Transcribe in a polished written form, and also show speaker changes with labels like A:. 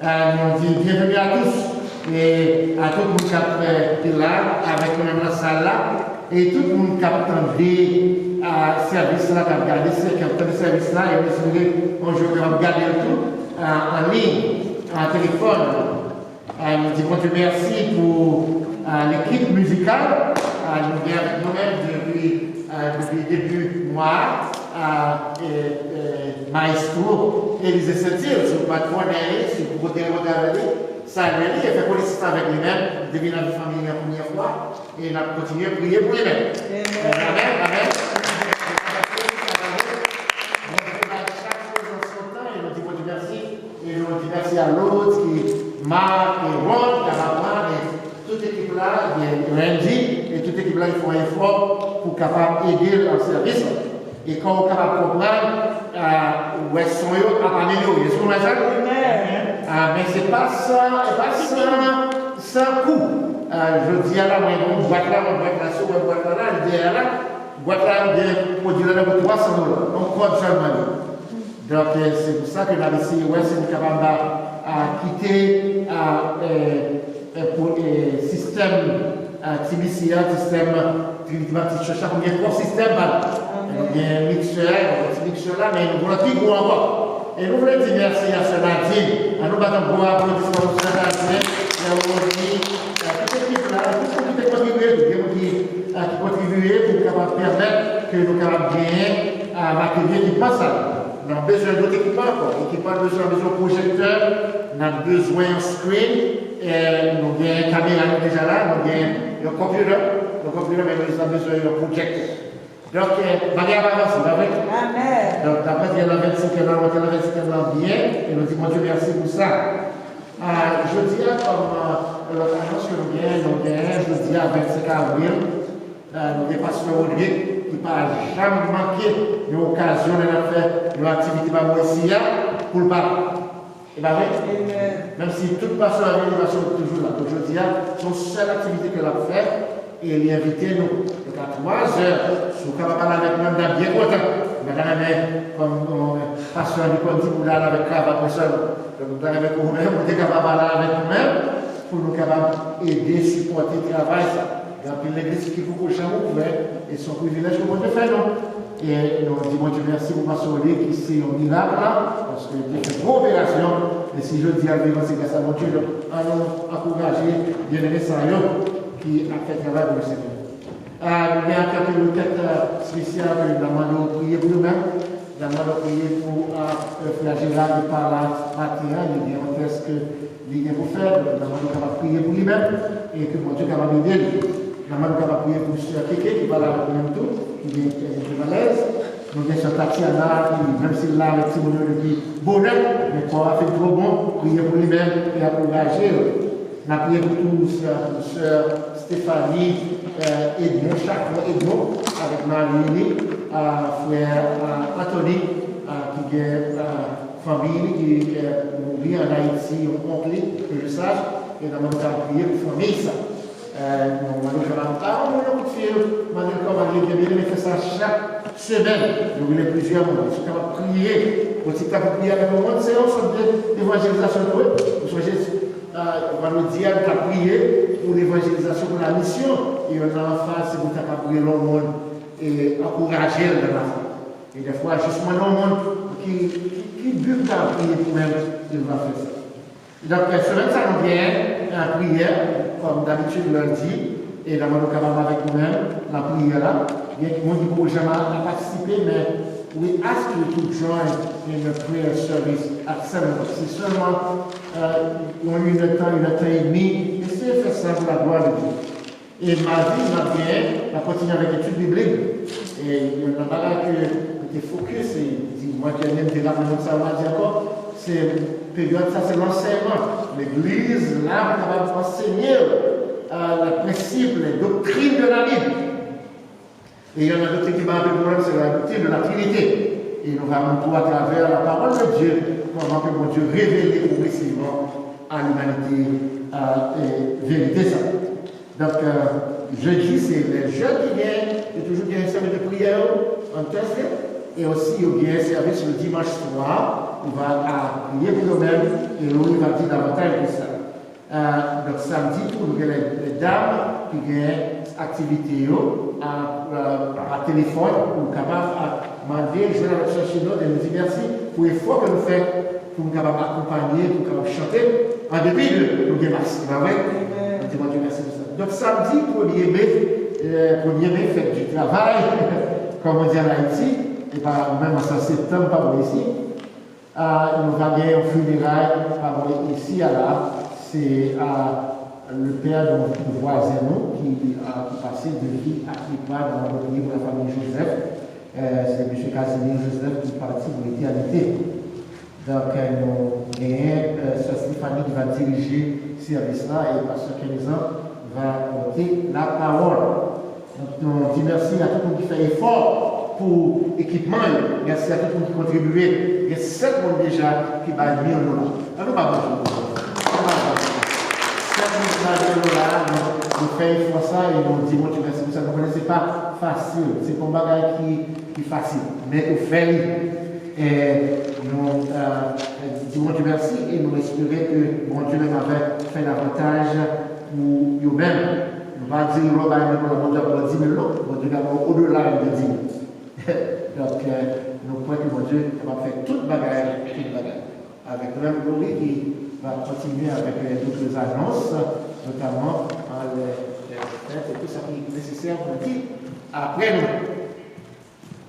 A: Nous disons bienvenue à tous et à tout le monde qui est là avec nous dans la salle là et tout le monde qui attend à service là, qui a regardé ce service là et nous disons bonjour, on va regarder tout en ligne, en téléphone. Nous disons Dieu merci pour l'équipe musicale. Nous sommes avec nous-mêmes depuis le début du mois. Maestro Élisée Saint-Hilaire, sur le patron d'Aïe, sur le côté de Rodavali, Samuel, il a fait police avec lui-même, depuis la famille la première fois, et il a continué à prier pour lui-même. Amen, amen. Chaque chose en son temps, et nous disons merci, et nous disons merci à l'autre, qui Marc et Ron, Caravan, et toute l'équipe là, Randy, et toute l'équipe là, ils font un effort pour capable aider leur service. Et quand on est capable de comprendre où est-ce qu'on est amélioré. Est-ce qu'on a ça? Mais ce n'est pas sans coût. Je dis à la moyenne, on boîte là, on boîte là, on boîte là, je dis à la boîte là, on produit là pour 300 $. On compte seulement. Donc c'est pour ça que dans les CIOS, on est capable de quitter le système TBCA, système Trinity Baptist Church, on a un système. Il y a un mixeur là, mais nous voulons plus gros encore. Et nous voulons dire merci à ce Nadine. Nous battons pour applaudissements pour ce Nadine. Il y a aujourd'hui toute l'équipe là, tout ce qui a contribué pour permettre que nous puissions gagner à l'accueillir qui passe là. Nous avons besoin d'autres équipements encore. L'équipement a besoin de projecteur, nous avons besoin d'un screen, nous avons une caméra déjà là, nous avons un computer. Le computer, mais nous avons besoin d'un projecteur. Donc, Marie avance, c'est vrai? Amen. Donc, d'après, il y a la 25 ans, la 25 ans bien, et nous disons Dieu merci pour ça. Je dis, comme l'annonce que nous avons, je dis à 25 avril, nous avons pasteur Rodrigue, qui ne va jamais manquer l'occasion de faire une activité pour le pape. Et bien, même si toute pasteur avait une toujours là, je dis, son seule activité qu'elle a fait, et il invité nous à 3 heures, si vous pouvez parler avec nous, on est bien content. Madame, comme pasteur du dit, vous allez avec Cava, vous allez avec vous-même, vous êtes capable de parler avec nous-mêmes, pour nous capables d'aider, supporter le travail. Donc, l'église qui vous couche ouvert, et son privilège que vous devez faire, non? Et nous disons Dieu merci pour pasteur Oli, qui c'est un miracle là, parce qu'il a fait une grosse opération. Et si je dis à lui, c'est grâce à mon Dieu, allons encourager, bien aimé ça, qui a fait travail pour le Seigneur. Il y a quelques requêtes spéciales que nous demandons de prier pour nous-mêmes. Nous demandons de prier pour la Gérard qui parle à matin. Il y a un test qu'il a pour faire. Nous demandons de prier pour lui-même et que mon Dieu est capable d'aider lui. Nous demandons de prier pour Sœur Kéké qui parle avec nous-mêmes tout, qui est malaise. Nous avons Sœur Tatiana qui, même s'il a un petit bonheur depuis bonheur, mais pour avoir fait trop bon, prier pour lui-même et encourager. Nous avons prié pour tous, Sœur Stéphanie, Edmond, chacun Edmond, avec Marie, frère Anthony, qui est famille, qui vit en Haïti, on oncle, que je sache, et nous avons prié pour la famille. Nous avons fait un coup de fil, nous avons fait ça chaque semaine. Nous avons plusieurs mois. Nous avons prié, pour prier avec le monde, c'est une évangélisation de eux. On va nous dire qu'on a prié pour l'évangélisation, pour la mission, et on a en face, c'est pour prier le monde et encourager le monde. Et des fois, justement, le monde qui but à prier pour même, il va faire ça. Donc, semaine, ça nous vient en prière, comme d'habitude lundi, et nous sommes capables avec nous-mêmes, la prière là. Bien que moi, je ne peux jamais participer, mais we ask you to join in the prayer service at 7 o'clock. C'est seulement une heure et demie, essayez de faire ça pour la gloire de Dieu. Et ma vie m'a bien, m'a continué avec l'étude biblique. Et il y a un bagage que je focus, et moi qui aime déjà ça, on va dire encore, c'est période, ça c'est l'enseignement. L'église, là, on va enseigner le principe, les doctrines de la Bible. Et il y en a d'autres qui m'ont appelé problème, c'est la doctrine de la Trinité. Et nous allons voir à travers la parole de Dieu, comment que mon Dieu révèle progressivement à l'humanité vérité ça. Donc, jeudi, c'est les jeunes qui viennent, et toujours il y a un service de prière en test, et aussi il y a un service le dimanche soir, on va prier pour nous-mêmes et nous va dire davantage de ça. Donc samedi, pour nous, les dames qui ont activité à téléphone, pour capable demander, je vais chercher nous et nous dire merci pour l'effort que nous faisons pour nous capable accompagner, pour nous chanter, en dépit de nos démarches. Vous voyez? Dieu merci pour ça. Donc samedi, 1er mai, fête du travail, comme on dit en Haïti, et par même en septembre, pas bon ici. Nous allons gagner un funérail par ici à là. C'est le père de notre voisin qui a passé de vie à Clipa dans le pays de la famille Joseph. C'est M. Casimir Joseph qui est parti pour l'éternité. Donc nous gagnons Sœur Stéphanie qui va diriger ce service-là et Pasteur Kenizan va porter la parole. Donc, nous disons merci à tout le monde qui fait effort pour l'équipement. Merci à tout le monde qui contribue. Il y a 7 personnes déjà qui va venir nous là. Alors, pas bonjour. 7 personnes nous faisons effort ça et nous disons merci pour ça. Vous connaissez, ce n'est pas facile. C'est pas un bagage qui est facile. Mais au fait, nous disons merci et nous espérons que mon Dieu avait fait davantage pour nous-mêmes. On va dire que mon Dieu a 10 000 lots, mon Dieu a au-delà de 10 000. Donc, nous croyons que mon Dieu va faire toute bagarre, avec même Laurie qui va continuer avec d'autres annonces, notamment les fêtes et tout ça qui est nécessaire pour dire après nous.